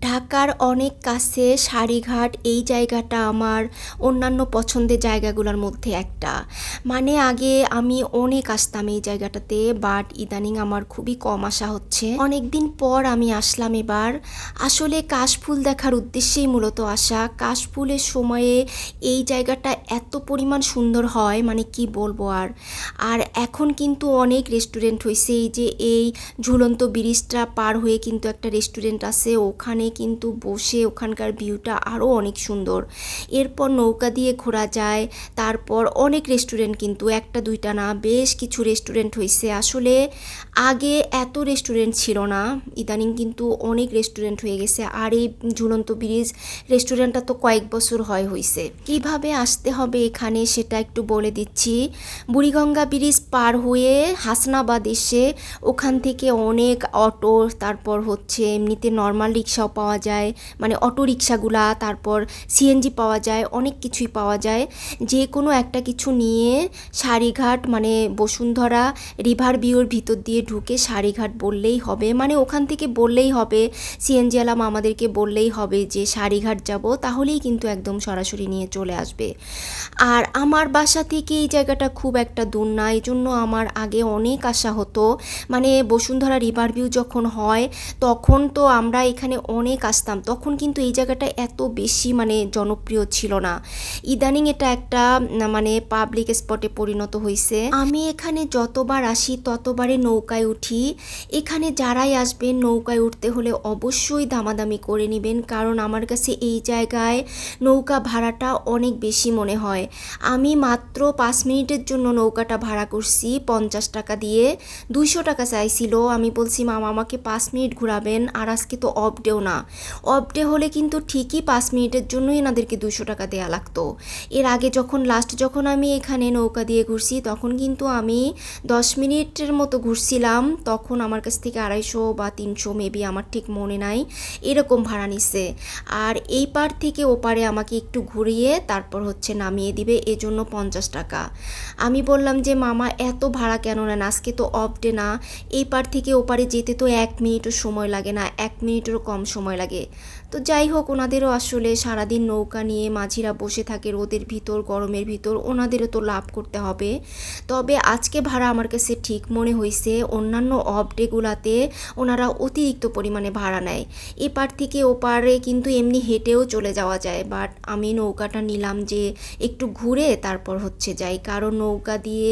ঢাকার অনেক কাছে সারিঘাট এই জায়গাটা আমার অন্যান্য পছন্দের জায়গাগুলোর মধ্যে একটা। মানে আগে আমি অনেক আসতাম এই জায়গাটাতে, বাট ইদানিং আমার খুবই কম আসা হচ্ছে। অনেক দিন পর আমি আসলাম এবার। আসলে কাশফুল দেখার উদ্দেশ্যেই মূলত আসা। কাশফুলের সময়ে এই জায়গাটা এত পরিমাণ সুন্দর হয়, মানে কি বলবো আর। আর এখন কিন্তু অনেক রেস্টুরেন্ট হয়েছে। এই যে এই ঝুলন্ত ব্রিজটা পার হয়ে কিন্তু একটা রেস্টুরেন্ট আছে, ওখানে কিন্তু বসে ওখানকার ভিউটা আরও অনেক সুন্দর। এরপর নৌকা দিয়ে ঘোরা যায়। তারপর অনেক রেস্টুরেন্ট, কিন্তু একটা দুইটা না, বেশ কিছু রেস্টুরেন্ট হয়েছে। আসলে আগে এত রেস্টুরেন্ট ছিল না, ইদানিং কিন্তু অনেক রেস্টুরেন্ট হয়ে গেছে। আর এই ঝুলন্ত ব্রিজ রেস্টুরেন্টটা তো কয়েক বছর হয়েছে। কিভাবে আসতে হবে এখানে সেটা একটু বলে দিচ্ছি। বুড়িগঙ্গা ব্রিজ পার হয়ে হাসনাবাদ এসে ওখান থেকে অনেক অটো, তারপর হচ্ছে এমনিতে নর্মাল রিক্সাও পাওয়া যায়, মানে অটো রিক্সাগুলা, তারপর সিএনজি পাওয়া যায়, অনেক কিছুই পাওয়া যায়। যে কোনো একটা কিছু নিয়ে সারিঘাট মানে বসুন্ধরা রিভার ভিউর ভিতর দিয়ে ঢুকে সারিঘাট বললেই হবে, মানে ওখান থেকে বললেই হবে, সিএনজি আলাম আমাদেরকে বললেই হবে যে সারিঘাট যাব, তাহলেই কিন্তু একদম সরাসরি নিয়ে চলে আসবে। আর আমার বাসা থেকে এই জায়গাটা খুব একটা দূর না, এই জন্য আমার আগে অনেক আশা হতো। মানে বসুন্ধরা রিভার ভিউ যখন হয় তখন তো আমরা এখানে অনেক আসতাম, তখন কিন্তু এই জায়গাটা এত বেশি মানে জনপ্রিয় ছিল না। ইদানিং এটা একটা মানে পাবলিক স্পটে পরিণত হয়েছে। আমি এখানে যতবার আসি ততবারে নৌকায় উঠি। এখানে যারাই আসবেন নৌকায় উঠতে হলে অবশ্যই দামাদামি করে নেবেন, কারণ আমার কাছে এই জায়গায় নৌকা ভাড়াটা অনেক বেশি মনে হয়। আমি মাত্র 5 মিনিটের জন্য নৌকাটা ভাড়া করছি 50 টাকা দিয়ে। 200 টাকা চাইছিল। আমি বলছি মামা আমাকে 5 মিনিট ঘোরাবেন, আর আজকে তো অফ ডেও না। অফ ডে হলে কিন্তু ঠিকই 5 মিনিটের জন্যই এনাদেরকে 200 টাকা দেওয়া লাগতো। এর আগে যখন আমি এখানে নৌকা দিয়ে ঘুরছি তখন কিন্তু আমি 10 মিনিটের মতো ঘুরছিলাম, তখন আমার কাছ থেকে 250 বা 300 মেবি, আমার ঠিক মনে নাই, এরকম ভাড়া নিছে। আর এই পার থেকে ওপারে আমাকে একটু ঘুরিয়ে তারপর হচ্ছে নামিয়ে দিবে, এজন্য 50 টাকা। আমি বললাম যে মামা এত ভাড়া কেন নেন, আজকে তো অফ ডে না। এই পার থেকে ওপারে যেতে তো 1 মিনিটও সময় লাগে না, 1 মিনিটেরও কম সময় লাগে। তো যাই হোক, ওনাদেরও আসলে সারাদিন নৌকা নিয়ে মাঝিরা বসে থাকে রোদের ভিতর গরমের ভিতর, ওনাদেরও তো লাভ করতে হবে। তবে আজকে ভাড়া আমার কাছে ঠিক মনে হয়েছে। অন্যান্য অফ ডেগুলাতে ওনারা অতিরিক্ত পরিমাণে ভাড়া নেয়। এপার থেকে ওপারে কিন্তু এমনি হেঁটেও চলে যাওয়া যায়, বাট আমি নৌকাটা নিলাম যে একটু ঘুরে তারপর হচ্ছে যাই, কারণ নৌকা দিয়ে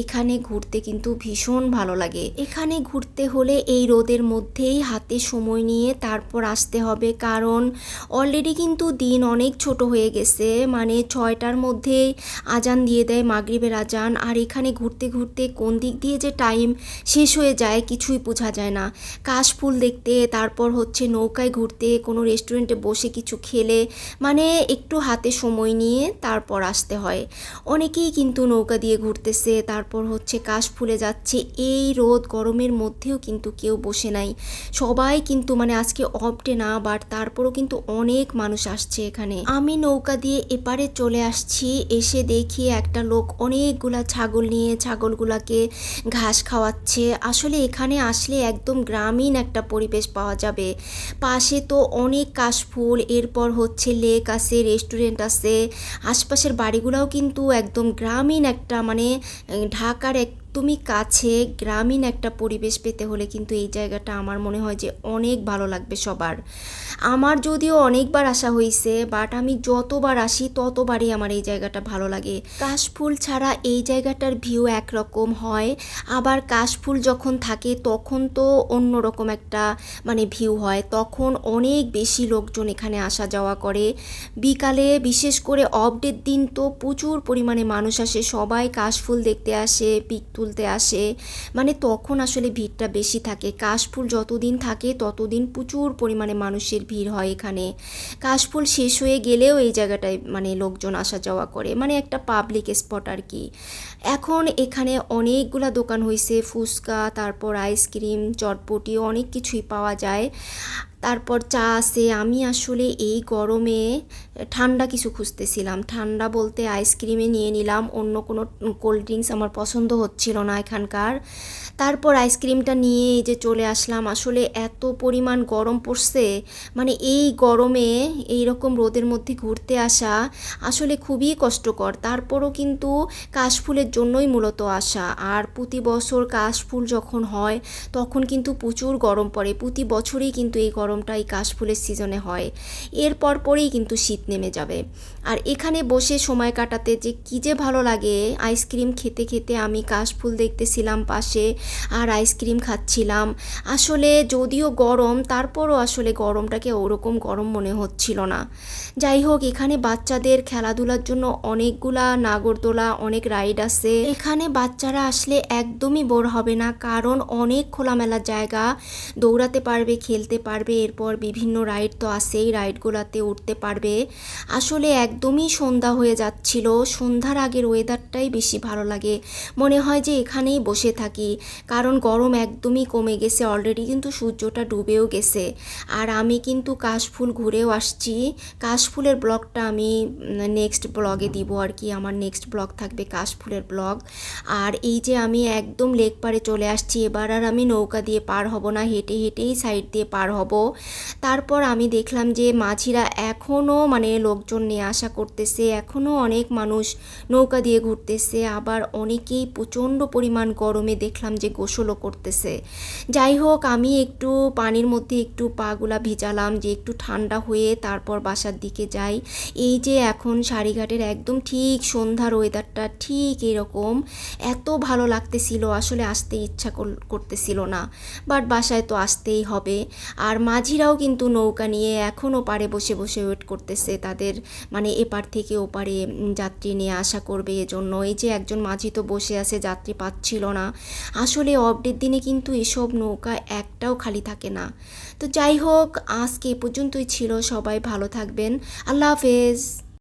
এখানে ঘুরতে কিন্তু ভীষণ ভালো লাগে। এখানে ঘুরতে হলে এই রোদের মধ্যেই হাতে সময় নিয়ে তারপর আসতে হবে, কারণ অলরেডি কিন্তু দিন অনেক ছোট হয়ে গেছে, মানে 6টার মধ্যেই আজান দিয়ে দেয়, মাগরিবের আজান। আর এখানে ঘুরতে ঘুরতে কোন দিক দিয়ে যে টাইম শেষ হয়ে যায় কিছুই বোঝা যায় না। কাশফুল দেখতে, তারপর হচ্ছে নৌকায় ঘুরতে, কোনো রেস্টুরেন্টে বসে কিছু খেলে, মানে একটু হাতে সময় নিয়ে তারপর আসতে হয়। অনেকেই কিন্তু নৌকা দিয়ে ঘুরতেছে, তারপর হচ্ছে কাশফুলে যাচ্ছে। এই রোদ গরমের মধ্যেও কিন্তু কেউ বসে নাই, সবাই কিন্তু মানে আজকে অফ ডে না, বাট তারপরও কিন্তু অনেক মানুষ আসছে এখানে। আমি নৌকা দিয়ে এপারে চলে আসছি, এসে দেখি একটা লোক অনেকগুলা ছাগল নিয়ে ছাগলগুলাকে ঘাস খাওয়াচ্ছে। আসলে এখানে আসলে একদম গ্রামীণ একটা পরিবেশ পাওয়া যাবে। পাশে তো অনেক কাশফুল, এরপর হচ্ছে লেক আছে, রেস্টুরেন্ট আছে, আশপাশের বাড়িগুলোও কিন্তু একদম গ্রামীণ একটা মানে ঢাকার একদমই কাছে গ্রামীণ একটা পরিবেশ পেতে হলে কিন্তু এই জায়গাটা আমার মনে হয় যে অনেক ভালো লাগবে সবার। আমার যদিও অনেকবার আসা হয়েছে, বাট আমি যতবার আসি ততবারই আমার এই জায়গাটা ভালো লাগে। কাশফুল ছাড়া এই জায়গাটার ভিউ একরকম হয়, আবার কাশফুল যখন থাকে তখন তো অন্যরকম একটা মানে ভিউ হয়, তখন অনেক বেশি লোকজন এখানে আসা যাওয়া করে। বিকালে বিশেষ করে অফ ডের দিন তো প্রচুর পরিমাণে মানুষ আসে, সবাই কাশফুল দেখতে আসে, পিক তুলতে আসে, মানে তখন আসলে ভিড়টা বেশি থাকে। কাশফুল যতদিন থাকে ততদিন প্রচুর পরিমাণে মানুষের ভিড় হয় এখানে। কাশফুল শেষ হয়ে গেলেও এই জায়গাটায় মানে লোকজন আসা যাওয়া করে, মানে একটা পাবলিক স্পট আর কি। এখন এখানে অনেকগুলা দোকান হয়েছে, ফুচকা, তারপর আইসক্রিম, চটপটি, অনেক কিছুই পাওয়া যায়। তারপর চা আছে। আমি আসলে এই গরমে ঠান্ডা কিছু খুঁজতেছিলাম, ঠান্ডা বলতে আইসক্রিমে নিয়ে নিলাম, অন্য কোনো কোল্ড ড্রিঙ্কস আমার পছন্দ হচ্ছিল না এখানকার। তারপর আইসক্রিমটা নিয়ে এই যে চলে আসলাম। আসলে এত পরিমাণ গরম পড়ছে, মানে এই গরমে এই রকম রোদের মধ্যে ঘুরতে আসা আসলে খুবই কষ্টকর। তারপরও কিন্তু কাশফুলের জন্যই মূলত আসা। আর প্রতি বছর কাশফুল যখন হয় তখন কিন্তু প্রচুর গরম পড়ে, প্রতি বছরই কিন্তু এই গরমটা এই কাশফুলের সিজনে হয়। এরপর পরেই কিন্তু শীত নেমে যাবে। আর এখানে বসে সময় কাটাতে যে কী যে ভালো লাগে, আইসক্রিম খেতে খেতে আমি কাশফুল দেখতেছিলাম পাশে আর আইসক্রিম খাচ্ছিলাম। আসলে যদিও গরম, তারপরও আসলে গরমটাকে ওরকম গরম মনে হচ্ছিল না। যাই হোক, এখানে বাচ্চাদের খেলাধুলার জন্য অনেকগুলা নাগরদোলা, অনেক রাইড আছে। এখানে বাচ্চারা আসলে একদমই বোর হবে না, কারণ অনেক খোলামেলা জায়গা, দৌড়াতে পারবে, খেলতে পারবে। এরপর বিভিন্ন রাইড তো আছেই, রাইডগুলোতে উঠতে পারবে। আসলে একদমই সন্ধ্যা হয়ে যাচ্ছিল, সন্ধ্যার আগের ওয়েদারটাই বেশি ভালো লাগে, মনে হয় যে এখানেই বসে থাকি, কারণ গরম একদমই কমে গেছে, অলরেডি কিন্তু সূর্যটা ডুবেও গেছে। আর আমি কিন্তু কাশফুল ঘুরেও আসছি। কাশফুলের ব্লগটা আমি নেক্সট ব্লগে দিব আর কি, আমার নেক্সট ব্লগ থাকবে কাশফুলের ব্লগ। আর এই যে আমি একদম লেক পাড়ে চলে আসছি, এবার আর আমি নৌকা দিয়ে পার হব না, হেঁটে হেঁটেই সাইড দিয়ে পার হব। তারপর আমি দেখলাম যে মাঝিরা এখনও মানে লোকজন নিয়ে আসা করতেছে, এখনও অনেক মানুষ নৌকা দিয়ে ঘুরতেছে, আবার অনেকেই প্রচণ্ড পরিমাণ গরমে দেখলাম যে গোসলও করতেছে। যাই হোক, আমি একটু পানির মধ্যে একটু পাগুলা ভিজালাম যে একটু ঠান্ডা হয়ে তারপর বাসার দিকে যাই। এই যে এখন সারিঘাটের একদম ঠিক সন্ধ্যার ওয়েদারটা ঠিক এরকম, এত ভালো লাগতেছিল, আসলে আসতে ইচ্ছা করতেছিল না, বাট বাসায় তো আসতেই হবে। আর মাঝিরাও কিন্তু নৌকা নিয়ে এখনও পাড়ে বসে বসে ওয়েট করতেছে, তাদের মানে এপার থেকে ওপারে যাত্রী নিয়ে আসা করবে এজন্য। এই যে একজন মাঝি তো বসে আছে, যাত্রী পাচ্ছিল না। আসলে অফডের দিনে কিন্তু এসব নৌকা একটাও খালি থাকে না। তো যাই হোক, আজকে এ পর্যন্তই ছিল, সবাই ভালো থাকবেন, আল্লাহ হাফেজ।